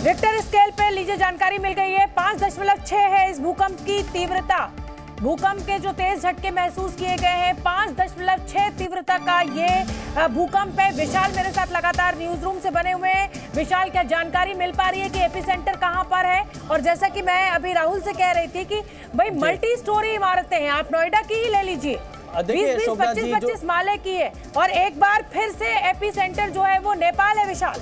Richter scale पे लीजिए जानकारी मिल गई है। 5.6 है इस भूकंप की तीव्रता। भूकंप के जो तेज झटके महसूस किए गए हैं 5.6 तीव्रता का ये भूकंप है। विशाल मेरे साथ लगातार न्यूज रूम से बने हुए हैं। विशाल, क्या जानकारी मिल पा रही है कि एपिसेंटर कहां पर है? और जैसा कि मैं अभी राहुल से कह रही थी कि भाई मल्टी स्टोरी इमारतें हैं, आप नोएडा की ही ले लीजिए, 20-20, 25-25 माले की है। और एक बार फिर से एपिसेंटर जो है वो नेपाल है। विशाल,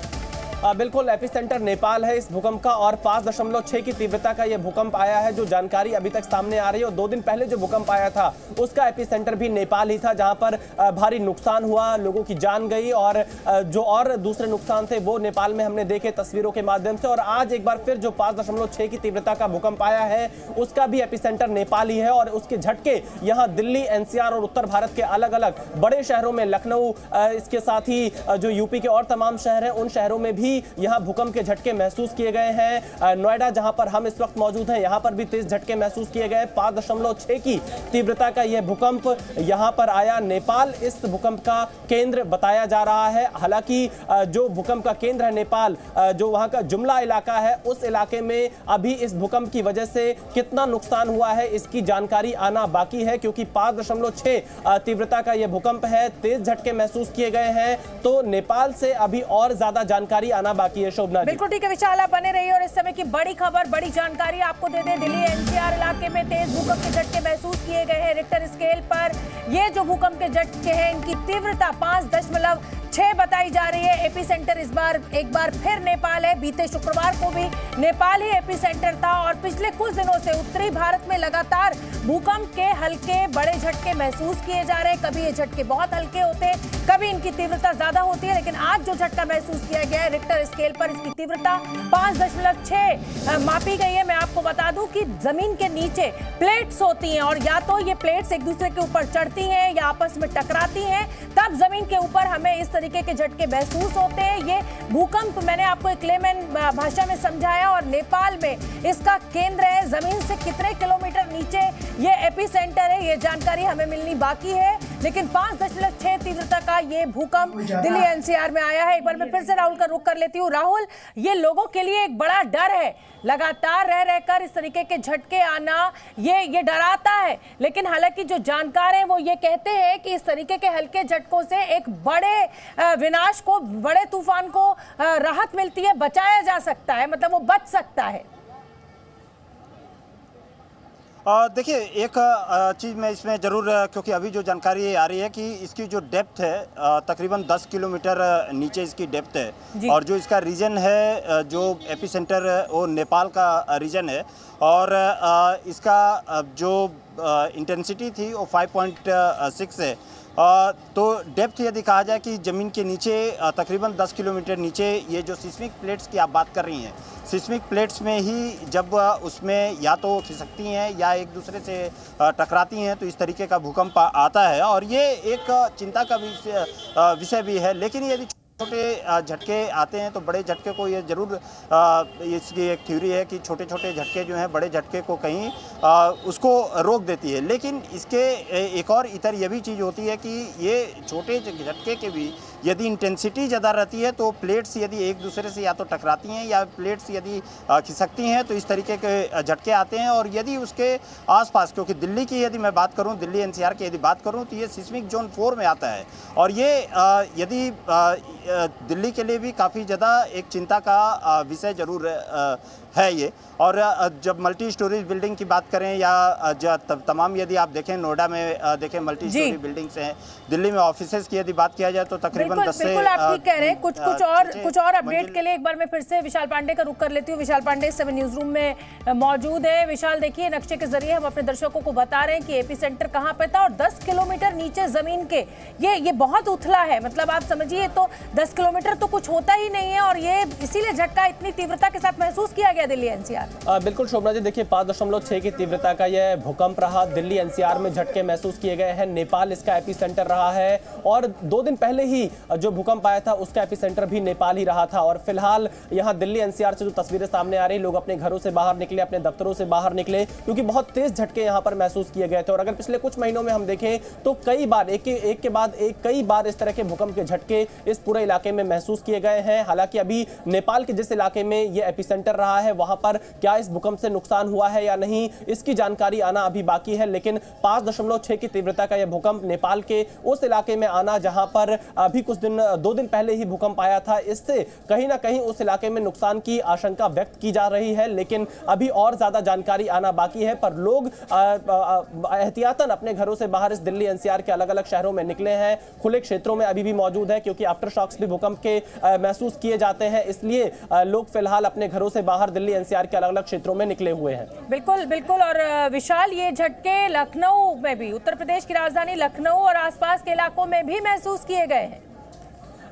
बिल्कुल एपिसेंटर नेपाल है इस भूकंप का और 5.6 की तीव्रता का यह भूकंप आया है। जो जानकारी अभी तक सामने आ रही है और 2 दिन पहले जो भूकंप आया था उसका एपिसेंटर भी नेपाल ही था, जहां पर भारी नुकसान हुआ, लोगों की जान गई और जो और दूसरे नुकसान थे वो नेपाल में हमने देखे तस्वीरों के माध्यम से। और आज एक बार फिर जो 5.6 की तीव्रता का भूकंप आया है उसका भी एपिसेंटर नेपाल ही है और उसके झटके यहाँ दिल्ली, एनसीआर और उत्तर भारत के अलग अलग बड़े शहरों में, लखनऊ, इसके साथ ही जो यूपी के और तमाम शहर हैं उन शहरों में भी यहां भूकंप के झटके महसूस किए गए हैं। नोएडा जहां पर हम इस वक्त मौजूद हैं यहां पर भी तेज झटके महसूस किए गए। 5.6 की तीव्रता का यह भूकंप यहां पर आया। नेपाल इस भूकंप का केंद्र बताया जा रहा है। हालांकि जो भूकंप का केंद्र है नेपाल, जो वहां का जुमला इलाका है, उस इलाके में अभी इस भूकंप की वजह से कितना नुकसान हुआ है इसकी जानकारी आना बाकी है, क्योंकि 5.6 तीव्रता का यह भूकंप है, तेज झटके महसूस किए गए हैं, तो नेपाल से अभी और ज्यादा जानकारी आना बाकी है। शोभना, बिल्कुल ठीक है विशाल, आप बने रहिए और इस समय की बड़ी खबर, बड़ी जानकारी आपको दे दें। दिल्ली एनसीआर इलाके में तेज भूकंप के झटके महसूस किए गए हैं। रिक्टर स्केल पर ये जो भूकंप के झटके हैं इनकी तीव्रता 5.6 बताई जा रही है। एपिसेंटर इस बार एक बार फिर नेपाल है। बीते शुक्रवार को भी नेपाल ही एपिसेंटर था और पिछले कुछ दिनों से उत्तरी भारत में लगातार भूकंप के हल्के बड़े झटके महसूस किए जा रहे हैं। कभी ये झटके बहुत हल्के होते हैं, कभी इनकी तीव्रता ज्यादा होती है, लेकिन आज जो झटका महसूस किया गया है रिक्टर स्केल पर, इसकी तीव्रता 5.6 मापी गई है। मैं आपको बता दूं कि जमीन के नीचे प्लेट्स होती हैं और या तो ये प्लेट्स एक दूसरे के ऊपर चढ़ती हैं या आपस में टकराती हैं, तब जमीन के ऊपर हमें इस तरीके के झटके महसूस होते हैं। ये भूकंप मैंने आपको एक लेमन भाषा में समझाया और नेपाल में इसका केंद्र है। जमीन से कितने किलोमीटर नीचे ये एपिसेंटर है ये जानकारी हमें मिलनी बाकी है, लेकिन 5.6 तीव्रता का ये भूकंप दिल्ली एनसीआर में आया है। एक बार मैं फिर से राहुल का रुख कर लेती हूँ। राहुल, ये लोगों के लिए एक बड़ा डर है, लगातार रह रहकर इस तरीके के झटके आना ये डराता है, लेकिन हालांकि जो जानकार हैं वो ये कहते हैं कि इस तरीके के हल्के झटकों से एक बड़े विनाश को, बड़े तूफान को राहत मिलती है, बचाया जा सकता है, मतलब वो बच सकता है। देखिए, एक चीज़ मैं इसमें ज़रूर, क्योंकि अभी जो जानकारी आ रही है कि इसकी जो डेप्थ है तकरीबन 10 किलोमीटर नीचे इसकी डेप्थ है और जो इसका रीजन है, जो एपिसेंटर वो नेपाल का रीजन है और इसका जो इंटेंसिटी थी वो 5.6 है। तो डेप्थ यदि कहा जाए कि ज़मीन के नीचे तकरीबन 10 किलोमीटर नीचे ये जो सिस्मिक प्लेट्स की आप बात कर रही हैं, सिस्मिक प्लेट्स में ही जब उसमें या तो खिसकती हैं या एक दूसरे से टकराती हैं तो इस तरीके का भूकंप आता है और ये एक चिंता का विषय भी है। लेकिन यदि छोटे झटके आते हैं तो बड़े झटके को ये ज़रूर, इसकी एक थ्योरी है कि छोटे छोटे झटके जो हैं बड़े झटके को कहीं उसको रोक देती है। लेकिन इसके एक और इतर ये भी चीज़ होती है कि ये छोटे झटके के भी यदि इंटेंसिटी ज़्यादा रहती है तो प्लेट्स यदि एक दूसरे से या तो टकराती हैं या प्लेट्स यदि खिसकती हैं तो इस तरीके के झटके आते हैं। और यदि उसके आसपास, क्योंकि दिल्ली की यदि मैं बात करूं, दिल्ली एनसीआर की यदि बात करूं तो ये सिस्मिक जोन 4 में आता है और ये यदि दिल्ली के लिए भी काफ़ी ज़्यादा एक चिंता का विषय ज़रूर है ये। और जब मल्टी स्टोरेज बिल्डिंग की बात करें या तमाम यदि आप देखें, नोएडा में देखें मल्टी स्टोरी बिल्डिंग्स हैं, दिल्ली में ऑफिसेज की यदि बात किया जाए तो तकरीबन 10 से, बिल्कुल आप ठीक कह रहे हैं। कुछ और अपडेट के लिए एक बार मैं फिर से विशाल पांडे का रुख कर लेती हूँ। विशाल पांडे इस समय न्यूज रूम में मौजूद है। विशाल, देखिए नक्शे के जरिए हम अपने दर्शकों को बता रहे हैं कि एपिसेंटर कहाँ पे था और 10 किलोमीटर नीचे जमीन के ये बहुत उथला है, मतलब आप समझिए तो 10 किलोमीटर तो कुछ होता ही नहीं है और ये इसीलिए झटका इतनी तीव्रता के साथ महसूस किया गया दिल्ली एनसीआर। बिल्कुल शोभना जी, देखिए 5.6 की तीव्रता का यह भूकंप रहा। दिल्ली एनसीआर में झटके महसूस किए गए हैं। नेपाल इसका एपिसेंटर रहा है और 2 दिन पहले ही जो भूकंप आया था उसका एपिसेंटर भी नेपाल ही रहा था। और फिलहाल यहाँ दिल्ली एनसीआर से जो तस्वीरें सामने आ रही, लोग अपने घरों से बाहर निकले, अपने दफ्तरों से बाहर निकले, क्योंकि बहुत तेज झटके यहाँ पर महसूस किए गए थे। और अगर पिछले कुछ महीनों में हम देखें तो कई बार एक के बाद एक कई बार इस तरह के भूकंप के झटके इस पूरे इलाके में महसूस किए गए हैं। हालांकि अभी नेपाल के जिस इलाके में ये एपिसेंटर रहा है वहां पर क्या इस भूकंप से नुकसान हुआ है या नहीं, इसकी जानकारी आना अभी बाकी है। लेकिन 5.6 की तीव्रता का यह भूकंप नेपाल के उस इलाके में आना जहां पर अभी कुछ दिन 2 दिन पहले ही भूकंप आया था, इससे कहीं ना कहीं उस इलाके में नुकसान की आशंका व्यक्त की जा रही है। लेकिन अभी और ज्यादा जानकारी आना बाकी है। पर लोग एहतियातन अपने घरों से बाहर इस दिल्ली एनसीआर के अलग अलग शहरों में निकले हैं, खुले क्षेत्रों में अभी भी मौजूद है, क्योंकि आफ्टर शॉक्स भी भूकंप के महसूस किए जाते हैं। इसलिए लोग फिलहाल अपने घरों से बाहर दिल्ली एनसीआर के अलग अलग क्षेत्रों में निकले हुए हैं। बिल्कुल बिल्कुल। और विशाल, ये झटके लखनऊ में भी, उत्तर प्रदेश की राजधानी लखनऊ और आसपास के इलाकों में भी महसूस किए गए हैं।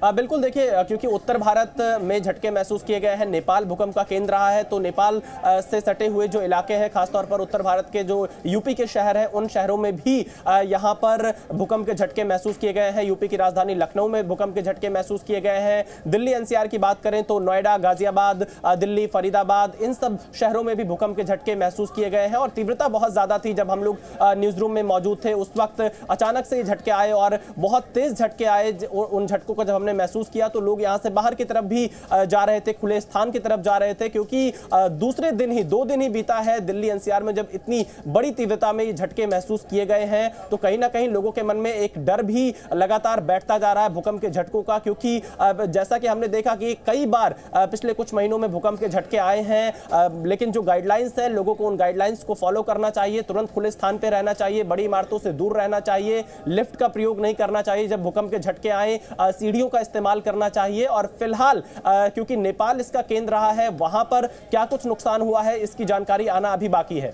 बिल्कुल, देखिए, क्योंकि उत्तर भारत में झटके महसूस किए गए हैं, नेपाल भूकंप का केंद्र रहा है, तो नेपाल से सटे हुए जो इलाके हैं, खासतौर पर उत्तर भारत के जो यूपी के शहर हैं, उन शहरों में भी यहां पर भूकंप के झटके महसूस किए गए हैं। यूपी की राजधानी लखनऊ में भूकंप के झटके महसूस किए गए हैं। दिल्ली एनसीआर की बात करें तो नोएडा, गाजियाबाद, दिल्ली, फरीदाबाद, इन सब शहरों में भी भूकंप के झटके महसूस किए गए हैं। और तीव्रता बहुत ज्यादा थी। जब हम लोग न्यूज रूम में मौजूद थे उस वक्त अचानक से ये झटके आए और बहुत तेज झटके आए। उन झटकों को जब हमने महसूस किया तो लोग यहां से बाहर की तरफ भी जा रहे थे, खुले स्थान की तरफ जा रहे थे, क्योंकि दूसरे दिन ही 2 दिन ही बीता है दिल्ली एनसीआर में जब इतनी बड़ी तीव्रता में ये झटके महसूस किए गए हैं। तो कहीं ना कहीं लोगों के मन में एक डर भी लगातार बैठता जा रहा है भूकंप के झटकों का, क्योंकि जैसा कि हमने देखा कि कई बार पिछले कुछ महीनों में भूकंप के झटके आए हैं, लेकिन जो गाइडलाइंस है लोगों को उन गाइडलाइंस को फॉलो करना चाहिए, तुरंत खुले स्थान पर रहना चाहिए, बड़ी इमारतों से दूर रहना चाहिए, लिफ्ट का प्रयोग नहीं करना चाहिए जब भूकंप के झटके आए, सीढ़ियों का इस्तेमाल करना चाहिए। और फिलहाल क्योंकि नेपाल इसका केंद्र रहा है, वहां पर क्या कुछ नुकसान हुआ है इसकी जानकारी आना अभी बाकी है।